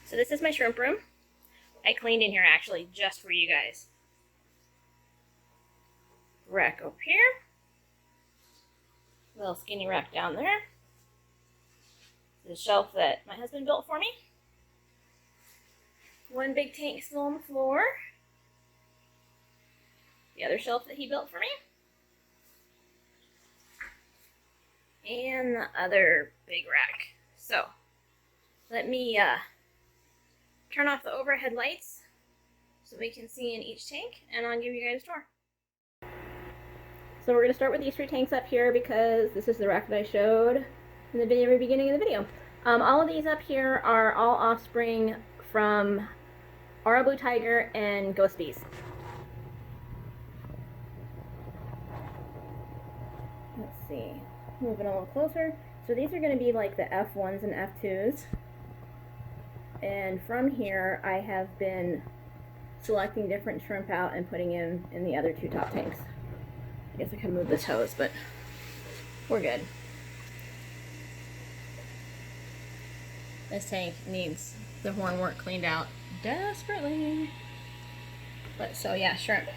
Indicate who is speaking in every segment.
Speaker 1: So this is my shrimp room. I cleaned in here actually just for you guys. Rack over here. Little skinny rack down there. The shelf that my husband built for me. One big tank still on the floor. The other shelf that he built for me. And the other big rack. So, let me turn off the overhead lights so we can see in each tank, and I'll give you guys a tour. So we're going to start with these 3 tanks up here because this is the rack that I showed in the very beginning of the video. All of these up here are all offspring from Aura Blue Tiger and Ghost Bees. Let's see, moving a little closer. So these are going to be like the F1s and F2s. And from here, I have been selecting different shrimp out and putting in the other 2 top tanks. I guess I can move this hose, but we're good. This tank needs the hornwort cleaned out desperately. But so yeah, shrimp.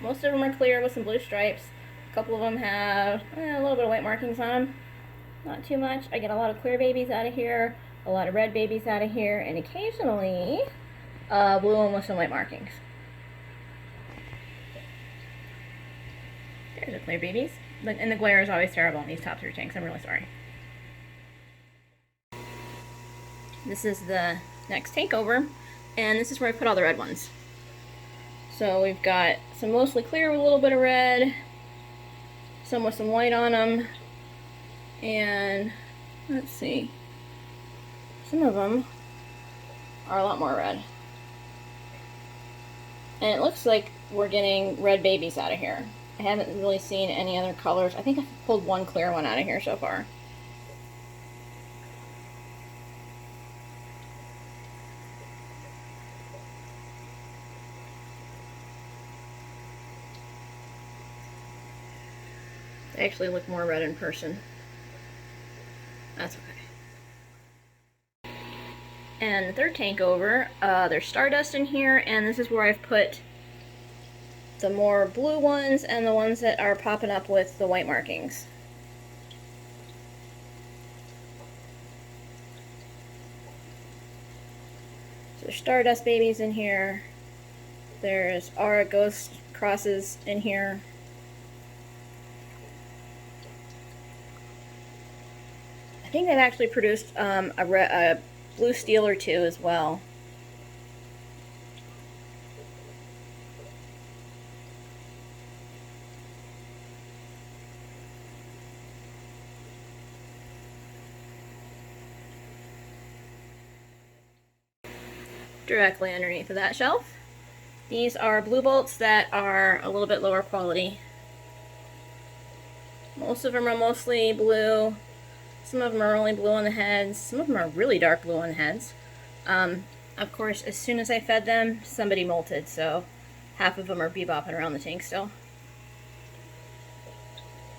Speaker 1: Most of them are clear with some blue stripes. A couple of them have a little bit of white markings on them. Not too much. I get a lot of clear babies out of here, a lot of red babies out of here, and occasionally blue one with some white markings. There's the clear babies. And the glare is always terrible in these top 3 tanks. I'm really sorry. This is the next tank over, and this is where I put all the red ones. So we've got some mostly clear with a little bit of red, some with some white on them, and let's see, some of them are a lot more red. And it looks like we're getting red babies out of here. I haven't really seen any other colors. I think I've pulled one clear one out of here so far. They actually look more red in person. That's okay. And the third tank over, there's Stardust in here, and this is where I've put the more blue ones and the ones that are popping up with the white markings. So there's Stardust babies in here. There's Aura Ghost crosses in here. I think they've actually produced a blue steel or 2 as well. Directly underneath of that shelf, these are blue bolts that are a little bit lower quality. Most of them are mostly blue. Some of them are only blue on the heads. Some of them are really dark blue on the heads. Of course, as soon as I fed them, somebody molted, so half of them are bebopping around the tank still.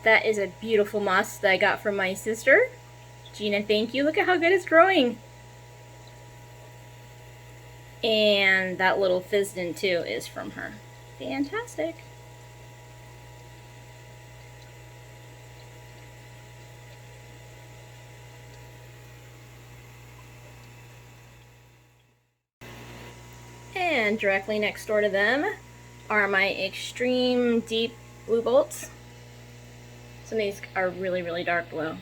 Speaker 1: That is a beautiful moss that I got from my sister. Gina, thank you. Look at how good it's growing. And that little Fizdin too is from her. Fantastic. And directly next door to them are my extreme deep blue bolts. Some of these are really, really dark blue.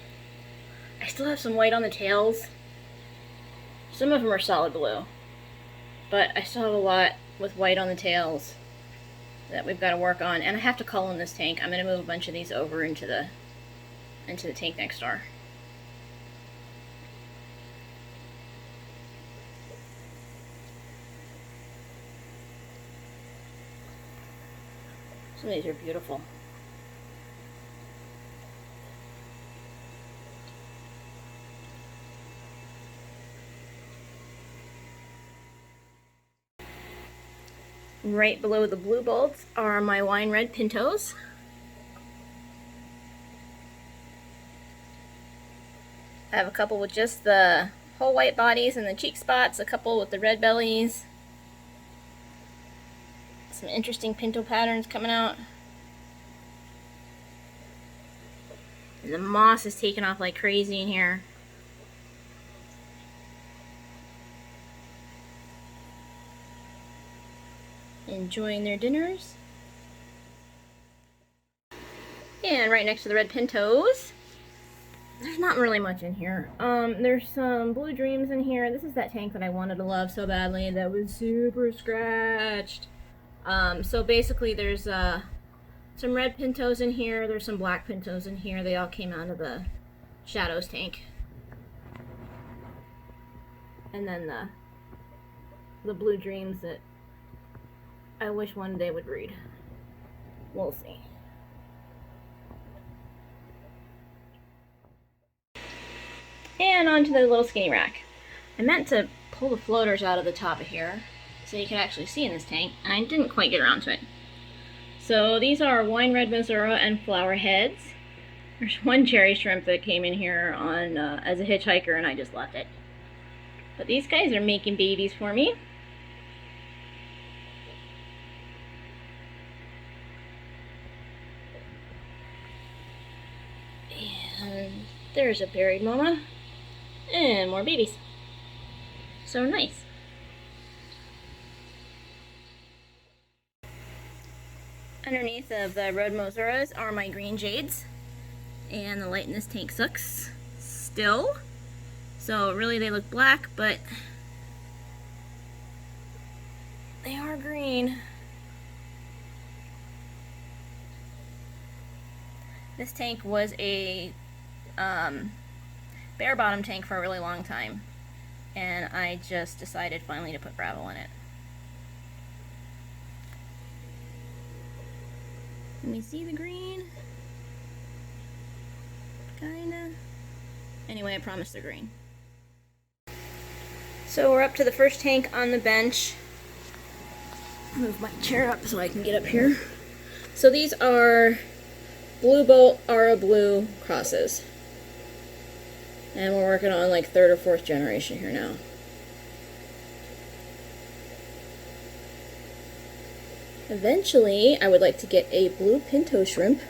Speaker 1: I still have some white on the tails. Some of them are solid blue. But I still have a lot with white on the tails that we've got to work on. And I have to cull in this tank. I'm going to move a bunch of these over into the tank next door. Some of these are beautiful. Right below the blue bolts are my wine red pintos. I have a couple with just the whole white bodies and the cheek spots, a couple with the red bellies. Some interesting pinto patterns coming out. And the moss is taking off like crazy in here. Enjoying their dinners. And right next to the red pintos, there's not really much in here. There's some blue dreams in here. This is that tank that I wanted to love so badly that was super scratched. So basically there's some red pintos in here, there's some black pintos in here. They all came out of the Shadows tank. And then the blue dreams that I wish one day would breed. We'll see. And onto the little skinny rack. I meant to pull the floaters out of the top of here so you can actually see in this tank, and I didn't quite get around to it. So these are wine red Missouri and flower heads. There's one cherry shrimp that came in here on as a hitchhiker, and I just left it. But these guys are making babies for me. And there's a buried mama. And more babies. So nice. Underneath of the red Mosuras are my green Jades. And the light in this tank sucks still. So really they look black, but they are green. This tank was a bare bottom tank for a really long time, and I just decided finally to put gravel in it. Let me see the green. Kinda. Anyway, I promise they're green. So we're up to the first tank on the bench. Move my chair up so I can get up here. So these are Blue Bolt Ara Blue crosses. And we're working on like 3rd or 4th generation here now. Eventually, I would like to get a blue pinto shrimp.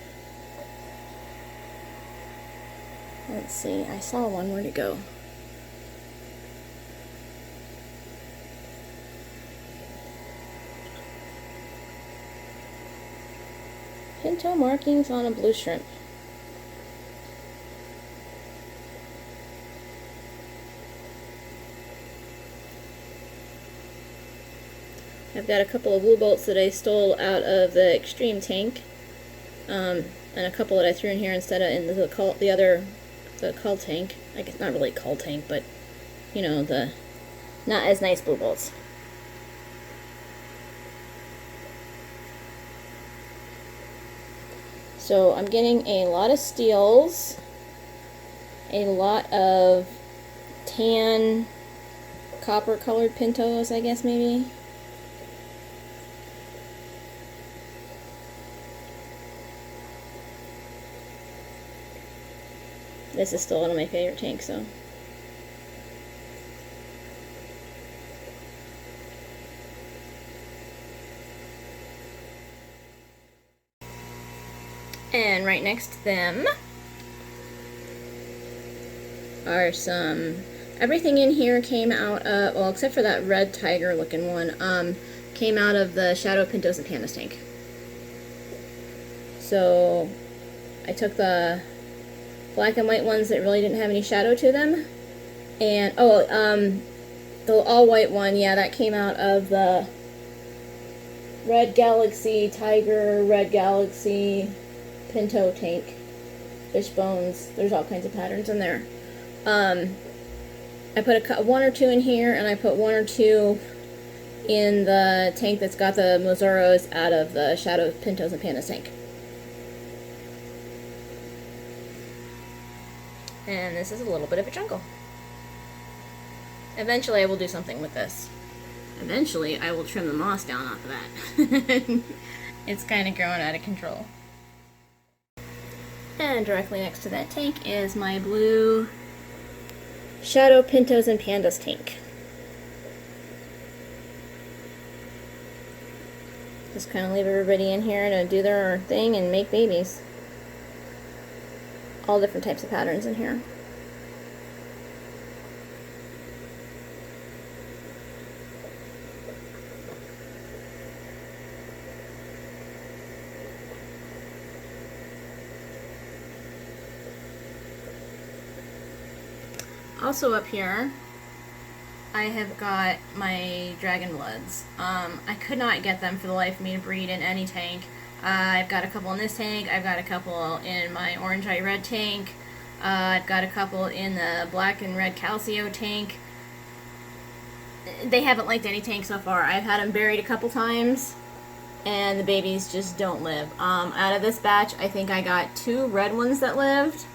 Speaker 1: Let's see, I saw one. Where'd it go? Pinto markings on a blue shrimp. I've got a couple of blue bolts that I stole out of the extreme tank, and a couple that I threw in here instead of in the cull tank. I guess not really cull tank, but you know, the not as nice blue bolts. So I'm getting a lot of steels, a lot of tan, copper colored pintos, I guess maybe. This is still one of my favorite tanks, so. And right next to them are some, everything in here came out of, well, except for that red tiger looking one, came out of the Shadow Pintos and Pandas tank. So I took the black and white ones that really didn't have any shadow to them, and the all white one, yeah, that came out of the Red Galaxy Tiger, Red Galaxy Pinto tank. Fish bones, there's all kinds of patterns in there. I put one or two in here, and I put one or two in the tank that's got the Mosuros out of the Shadow Pintos and Pandas tank. And this is a little bit of a jungle. Eventually I will do something with this. Eventually I will trim the moss down off of that. It's kind of growing out of control. And directly next to that tank is my blue Shadow Pintos and Pandas tank. Just kind of leave everybody in here to do their thing and make babies. All different types of patterns in here. Also up here, I have got my dragon bloods. I could not get them for the life of me to breed in any tank. I've got a couple in this tank, I've got a couple in my orange eye red tank, I've got a couple in the black and red calcio tank. They haven't liked any tank so far. I've had them buried a couple times, and the babies just don't live. Out of this batch, I think I got 2 red ones that lived,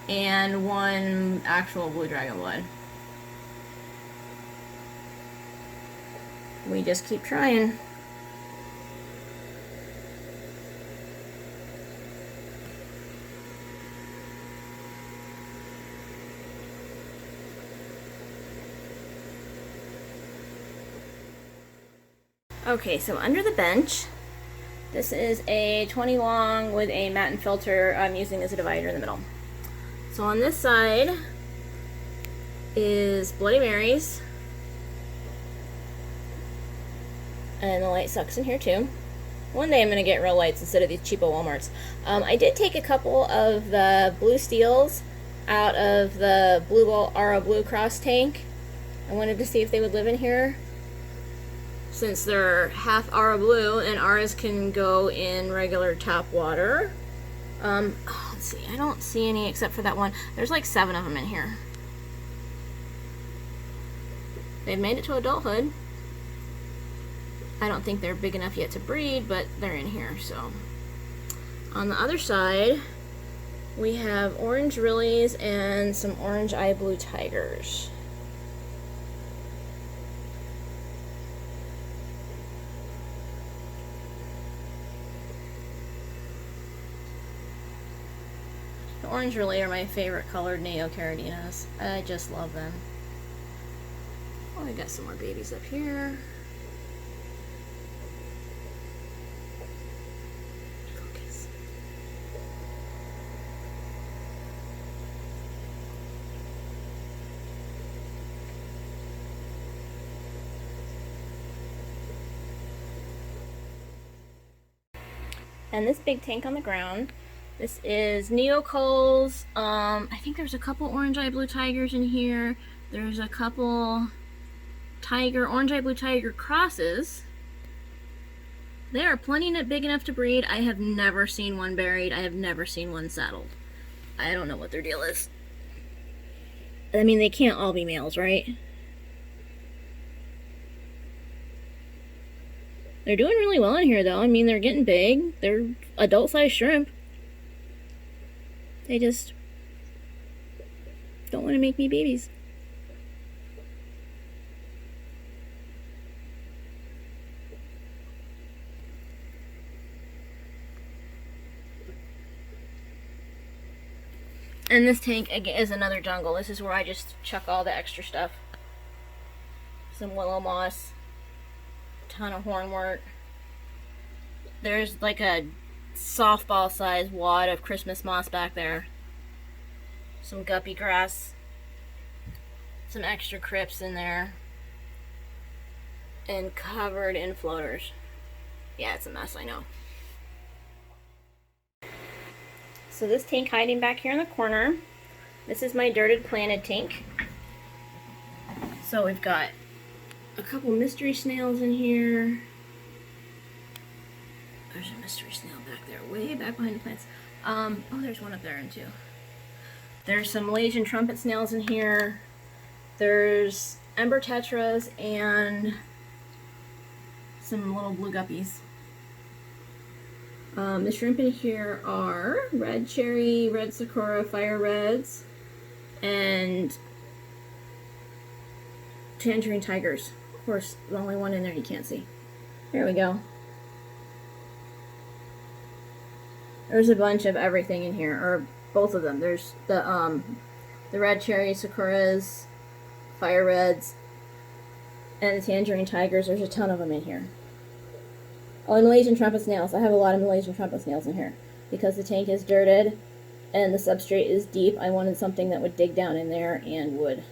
Speaker 1: and 1 actual blue dragon blood. We just keep trying. Okay, so under the bench, this is a 20 long with a matte and filter I'm using as a divider in the middle. So on this side is Bloody Marys, and the light sucks in here too. One day I'm going to get real lights instead of these cheapo Walmarts. I did take a couple of the blue steels out of the Blue Ball Ara Blue Cross tank. I wanted to see if they would live in here, since they're half Ara Blue, and Aras can go in regular tap water. Let's see, I don't see any except for that one. There's like 7 of them in here. They've made it to adulthood. I don't think they're big enough yet to breed, but they're in here, so. On the other side, we have orange Rillies and some orange eye blue tigers. The orange Rillie are my favorite colored Neocaradinas. I just love them. Oh, I got some more babies up here. Focus. And this big tank on the ground, this is Neocols. I think there's a couple orange eye blue tigers in here. There's a couple orange eye blue tiger crosses. They are plenty big enough to breed. I have never seen one buried. I have never seen one saddled. I don't know what their deal is. I mean, they can't all be males, right? They're doing really well in here, though. I mean, they're getting big. They're adult-sized shrimp. They just don't want to make me babies. And this tank is another jungle. This is where I just chuck all the extra stuff. Some willow moss, a ton of hornwort. There's like a softball size wad of Christmas moss back there. Some guppy grass. Some extra crypts in there. And covered in floaters. Yeah, it's a mess, I know. So this tank hiding back here in the corner, this is my dirted planted tank. So we've got a couple mystery snails in here. There's a mystery snail back there, way back behind the plants. Oh, there's one up there too. There's some Malaysian trumpet snails in here. There's ember tetras and some little blue guppies. The shrimp in here are red cherry, red sakura, fire reds, and tangerine tigers. Of course, the only one in there you can't see. There we go. There's a bunch of everything in here, or both of them. There's the the red cherry sakuras, fire reds, and the tangerine tigers. There's a ton of them in here. Oh, and Malaysian trumpet snails. I have a lot of Malaysian trumpet snails in here. Because the tank is dirted and the substrate is deep, I wanted something that would dig down in there and would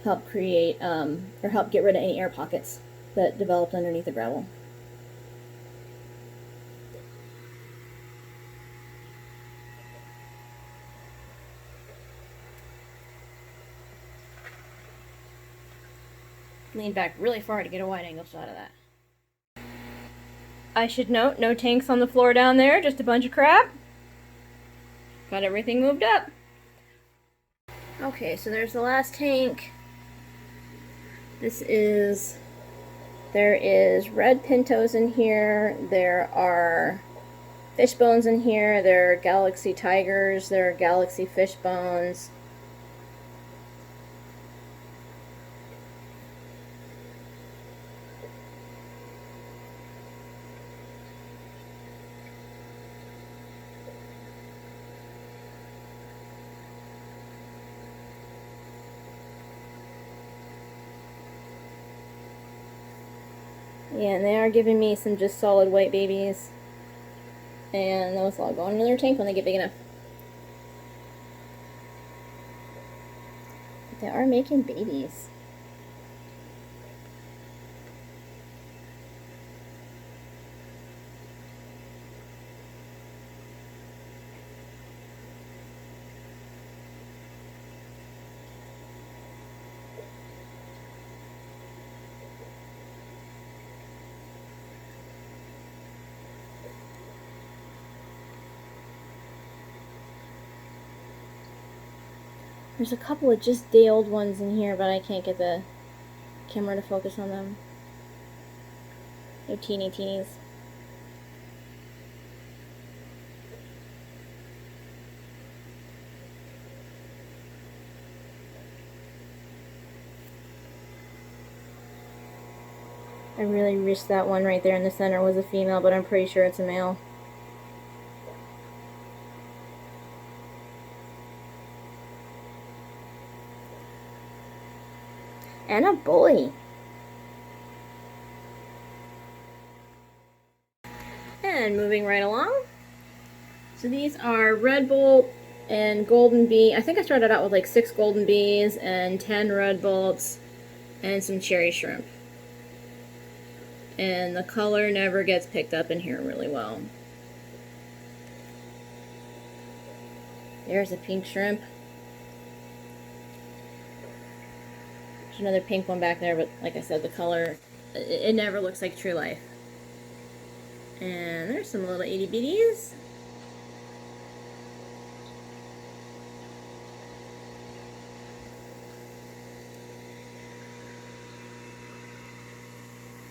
Speaker 1: help create, or help get rid of any air pockets that developed underneath the gravel. Lean back really far to get a wide angle shot of that. I should note, no tanks on the floor down there, just a bunch of crap. Got everything moved up. Okay, so there's the last tank. There is red pintos in here, there are fish bones in here, there are galaxy tigers, there are galaxy fish bones. Yeah, and they are giving me some just solid white babies. And those will all go into their tank when they get big enough. But they are making babies. There's a couple of just day-old ones in here, but I can't get the camera to focus on them. They're teenies. I really wish that one right there in the center was a female, but I'm pretty sure it's a male. And a bully. And moving right along. So these are red bolt and golden bee. I think I started out with like 6 golden bees and 10 red bolts and some cherry shrimp. And the color never gets picked up in here really well. There's a pink shrimp. There's another pink one back there, but like I said, the color, it never looks like true life. And there's some little itty bitties.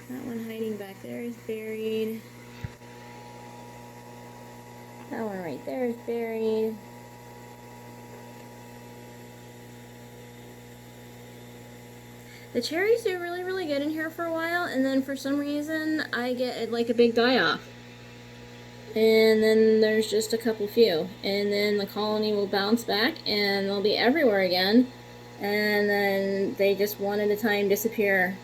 Speaker 1: That one hiding back there is buried. That one right there is buried. The cherries do really, really good in here for a while, and then for some reason I get like a big die-off. And then there's just a couple few. And then the colony will bounce back and they'll be everywhere again. And then they just one at a time disappear.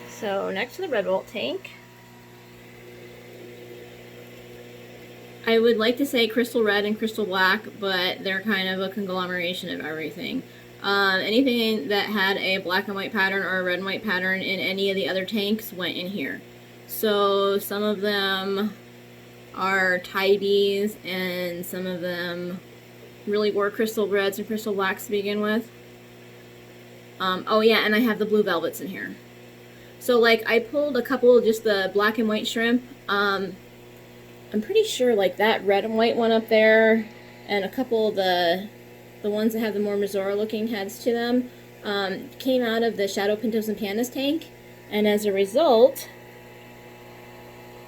Speaker 1: So next to the red bolt tank, I would like to say crystal red and crystal black, but they're kind of a conglomeration of everything. Anything that had a black and white pattern or a red and white pattern in any of the other tanks went in here. So some of them are tibies, and some of them really were crystal reds and crystal blacks to begin with. Oh yeah, and I have the blue velvets in here. So like I pulled a couple of just the black and white shrimp. I'm pretty sure like that red and white one up there and a couple of the ones that have the more Missouri looking heads to them came out of the Shadow Pintos and Pandas tank, and as a result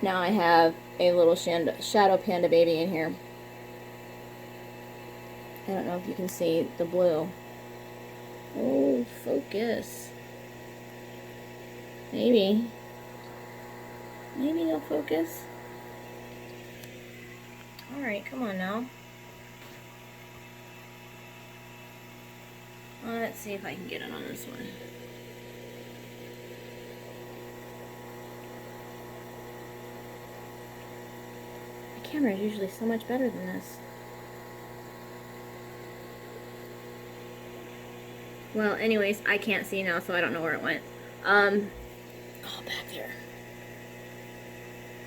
Speaker 1: now I have a little Shadow Panda baby in here. I don't know if you can see the blue. Oh, focus. Maybe. Maybe they'll focus. Alright, come on now. Let's see if I can get it on this one. My camera is usually so much better than this. Well, anyways, I can't see now, so I don't know where it went. Oh, back there.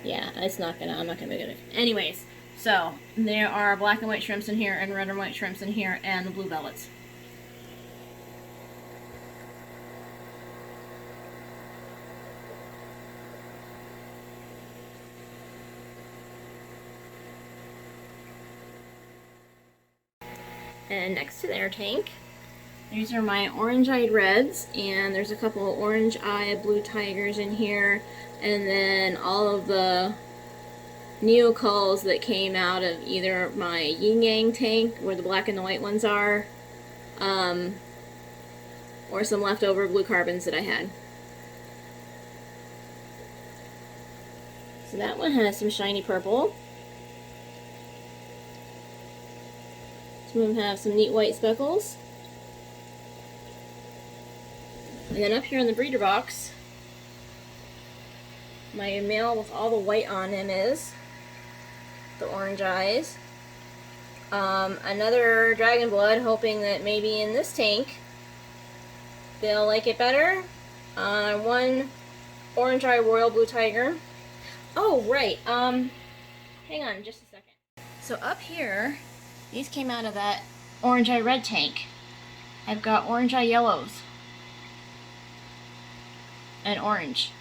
Speaker 1: Yeah, I'm not gonna be good at it. Anyways, so there are black and white shrimps in here, and red and white shrimps in here, and the blue velvets. And next to their tank, these are my orange-eyed reds, and there's a couple of orange-eyed blue tigers in here, and then all of the neocalls that came out of either my Yin-Yang Tank, where the black and the white ones are, or some leftover blue carbons that I had. So that one has some shiny purple. Some of them have some neat white speckles. And then up here in the breeder box, my male with all the white on him is the orange eyes. Another dragon blood, hoping that maybe in this tank they'll like it better. One orange eye royal blue tiger. Oh, right. Hang on just a second. So up here, these came out of that orange eye red tank. I've got orange eye yellows and orange.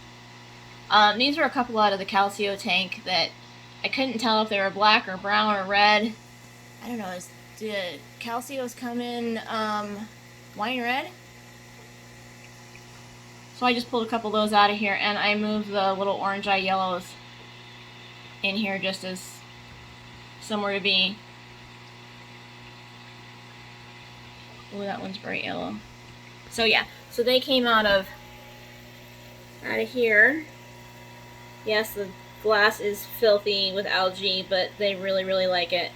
Speaker 1: These are a couple out of the Calcio tank that I couldn't tell if they were black or brown or red. I don't know, did Calcios come in wine red? So I just pulled a couple of those out of here, and I moved the little orange eye yellows in here just as somewhere to be. Oh, that one's bright yellow. So yeah, so they came out of here. Yes, the glass is filthy with algae, but they really, really like it.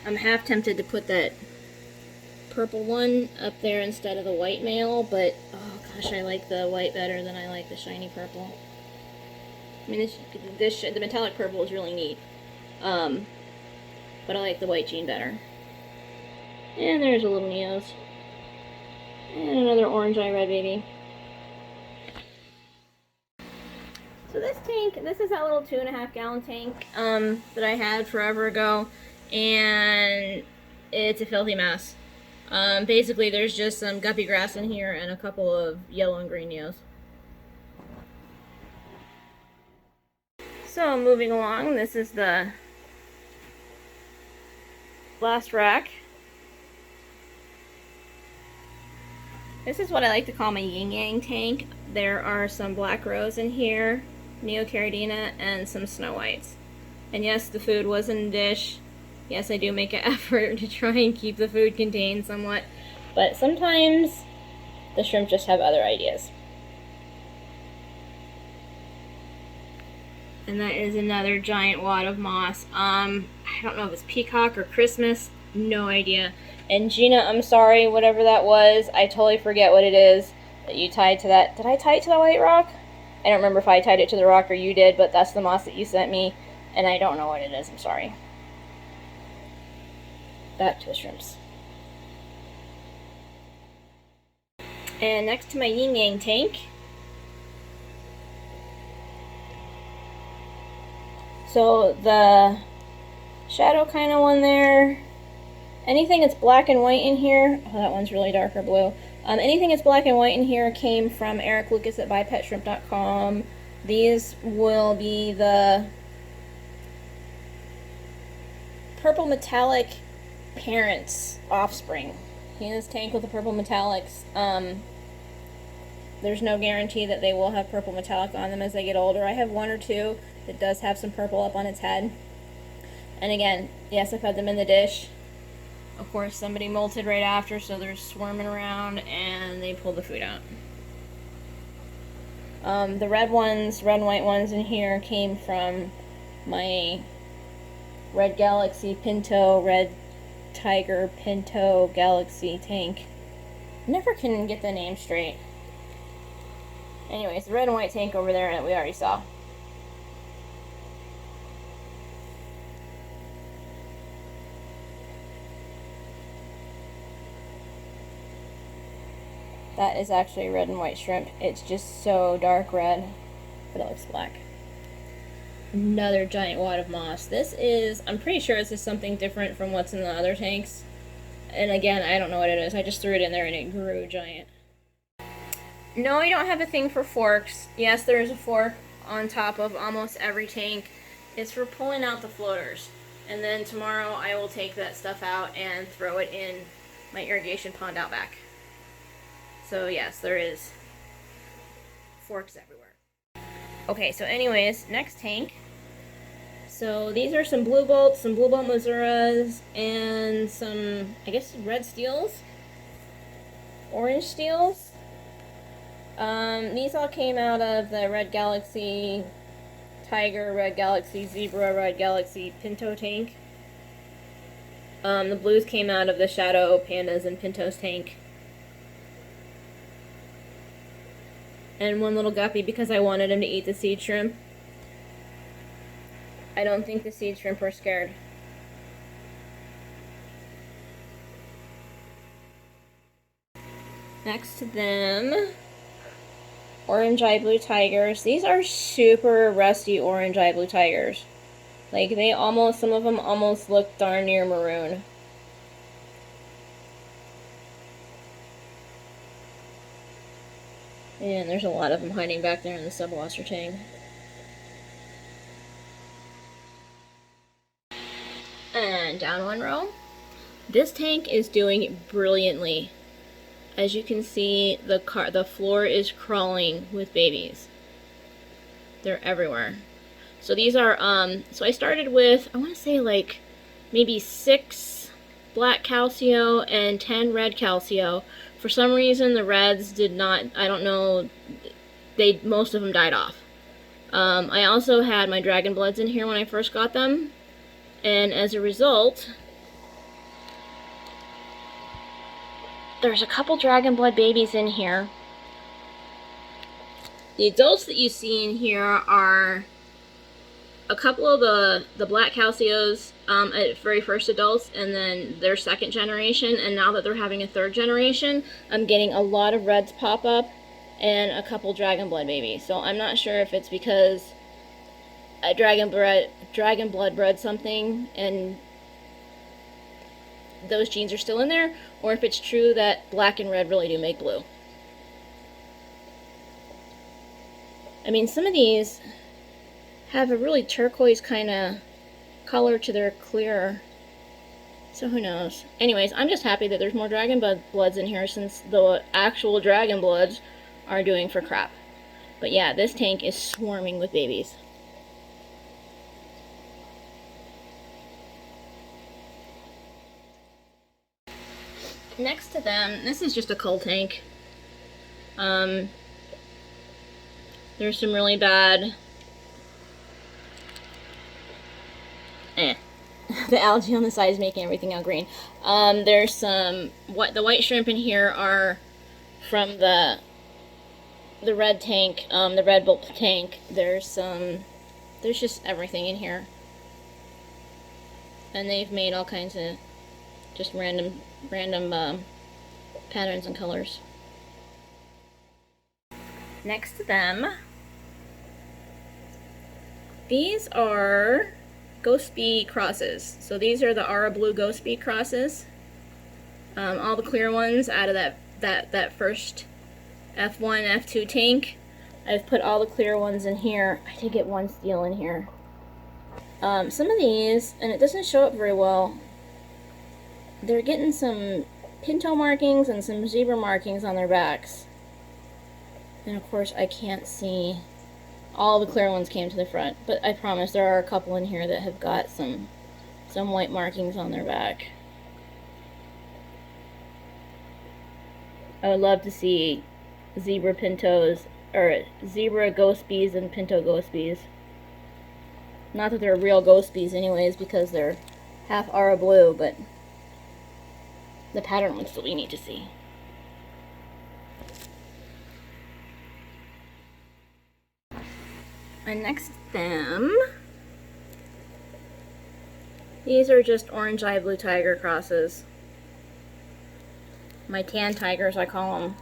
Speaker 1: I'm half tempted to put that purple one up there instead of the white male, but oh gosh, I like the white better than I like the shiny purple. I mean, the metallic purple is really neat, but I like the white gene better. And there's a little Neos. And another orange eye red baby. So this tank, this is that little 2.5 gallon tank that I had forever ago, and it's a filthy mess. Basically there's just some guppy grass in here and a couple of yellow and green Neos. So moving along, this is the last rack. This is what I like to call my Yin-Yang Tank. There are some black rose in here, Neocaridina, and some snow whites. And yes, the food was in the dish. Yes, I do make an effort to try and keep the food contained somewhat, but sometimes the shrimp just have other ideas. And that is another giant wad of moss. I don't know if it's peacock or Christmas, no idea. And Gina, I'm sorry, whatever that was, I totally forget what it is that you tied to that. Did I tie it to the white rock? I don't remember if I tied it to the rock or you did, but that's the moss that you sent me, and I don't know what it is, I'm sorry. Back to the shrimps. And next to my Yin-Yang tank, so the shadow kind of one there, anything that's black and white in here, oh, that one's really darker blue. Anything that's black and white in here came from Eric Lucas at buypetshrimp.com. These will be the purple metallic parents' offspring. In this tank with the purple metallics, there's no guarantee that they will have purple metallic on them as they get older. I have one or two that does have some purple up on its head. And again, yes, I've had them in the dish. Of course, somebody molted right after, so they're swarming around, and they pull the food out. The red and white ones in here came from my Red Galaxy Pinto, Red Tiger Pinto Galaxy tank. Never can get the name straight. Anyways, the red and white tank over there that we already saw. That is actually red and white shrimp. It's just so dark red, but it looks black. Another giant wad of moss. This is, I'm pretty sure this is something different from what's in the other tanks. And again, I don't know what it is. I just threw it in there and it grew giant. No, I don't have a thing for forks. Yes, there is a fork on top of almost every tank. It's for pulling out the floaters. And then tomorrow I will take that stuff out and throw it in my irrigation pond out back. So yes, there is forks everywhere. Okay, so anyways, next tank. So these are some blue bolts, some blue bolt Mazuras, and some, I guess, red steels, orange steels. These all came out of the Red Galaxy Tiger, Red Galaxy Zebra, Red Galaxy Pinto tank. The blues came out of the Shadow Pandas and Pintos tank. And one little guppy because I wanted him to eat the seed shrimp. I don't think the seed shrimp are scared. Next to them, orange eye blue tigers. These are super rusty orange eye blue tigers. Like they almost, some of them almost look darn near maroon. And there's a lot of them hiding back there in the subwasser tank. And down one row. This tank is doing brilliantly. As you can see, the floor is crawling with babies. They're everywhere. So these are, so I started with, I want to say like maybe 6 black calcio and 10 red calcio. For some reason, the reds did not, I don't know, most of them died off. I also had my dragon bloods in here when I first got them. And as a result, there's a couple dragon blood babies in here. The adults that you see in here are a couple of the black calcios at very first adults, and then their second generation, and now that they're having a third generation, I'm getting a lot of reds pop up and a couple dragon blood babies. So I'm not sure if it's because a dragon blood bred something and those genes are still in there, or if it's true that black and red really do make blue. I mean, some of these have a really turquoise kind of color to their clear, so who knows. Anyways, I'm just happy that there's more dragon bloods in here since the actual dragon bloods are doing for crap. But yeah, this tank is swarming with babies. Next to them, this is just a cull tank. There's some really bad the algae on the side is making everything out green. There's some, the white shrimp in here are from the red tank, the red bolt tank. There's just everything in here. And they've made all kinds of just random patterns and colors. Next to them, these are Ghost Bee crosses. So these are the Aura Blue Ghost Bee crosses. All the clear ones out of that first F1, F2 tank. I've put all the clear ones in here. I did get one steel in here. Some of these, and it doesn't show up very well, they're getting some pinto markings and some zebra markings on their backs. And of course I can't see. All the clear ones came to the front, but I promise there are a couple in here that have got some white markings on their back. I would love to see zebra pintos, or zebra ghost bees and pinto ghost bees. Not that they're real ghost bees anyways, because they're half aura blue, but the pattern would still be neat to see. My next stem, these are just orange eye blue tiger crosses. My tan tigers, I call them.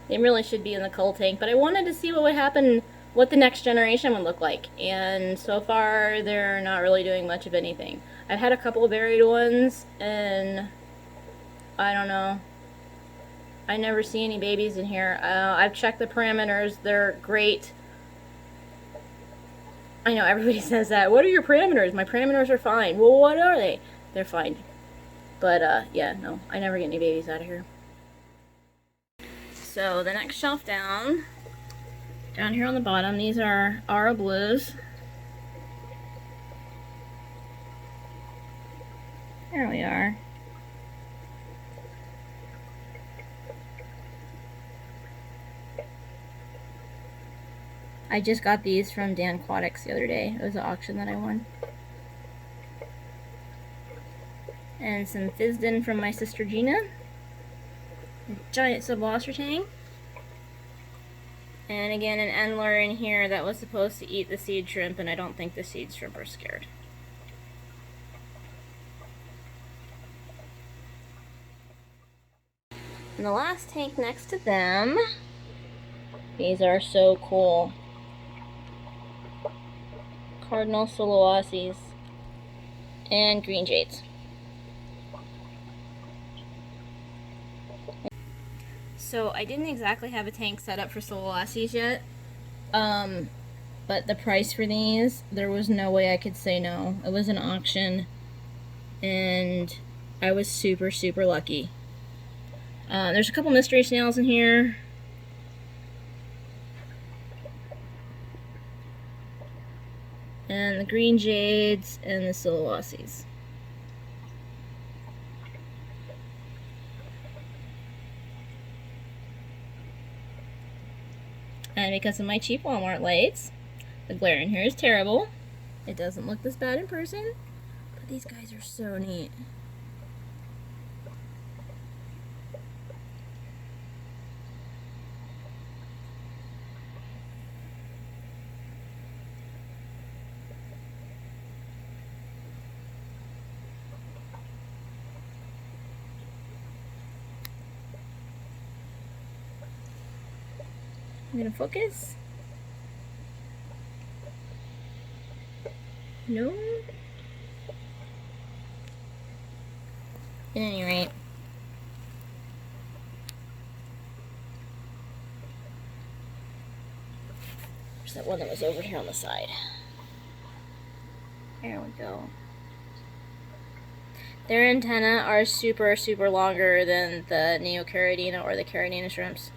Speaker 1: They really should be in the coal tank, but I wanted to see what would happen, what the next generation would look like. And so far, they're not really doing much of anything. I've had a couple of buried ones, and I don't know. I never see any babies in here. I've checked the parameters. They're great. I know everybody says that. What are your parameters? My parameters are fine. Well, what are they? They're fine. But, yeah, no. I never get any babies out of here. So, the next shelf down here on the bottom, these are Aura Blues. There we are. I just got these from Dan Aquatics the other day. It was an auction that I won. And some Fizdin from my sister Gina. A giant subwasser tang. And again, an Endler in here that was supposed to eat the seed shrimp, and I don't think the seed shrimp are scared. And the last tank next to them, these are so cool. Cardinal Soloases and green jades. So I didn't exactly have a tank set up for Soloases yet, but the price for these, there was no way I could say no. It was an auction, and I was super, super lucky. There's a couple mystery snails in here. And the green jades and the Soloases. And because of my cheap Walmart lights, the glare in here is terrible. It doesn't look this bad in person, but these guys are so neat. I'm gonna focus. No. At any rate, there's that one that was over here on the side. There we go. Their antennae are super, super longer than the Neocaridina or the Caridina shrimps.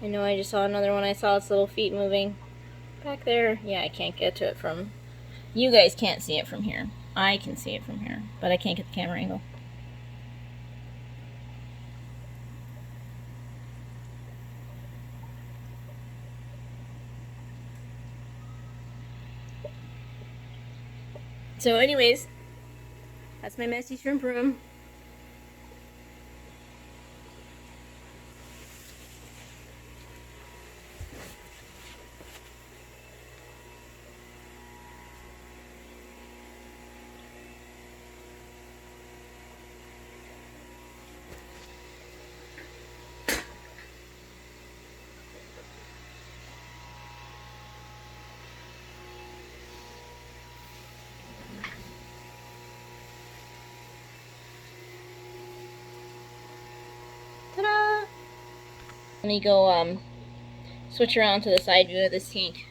Speaker 1: I know I just saw another one. I saw its little feet moving back there. Yeah, I can't get to it from... You guys can't see it from here. I can see it from here, but I can't get the camera angle. So anyways, that's my messy shrimp room. Ta-da! Let me go switch around to the side view of this tank.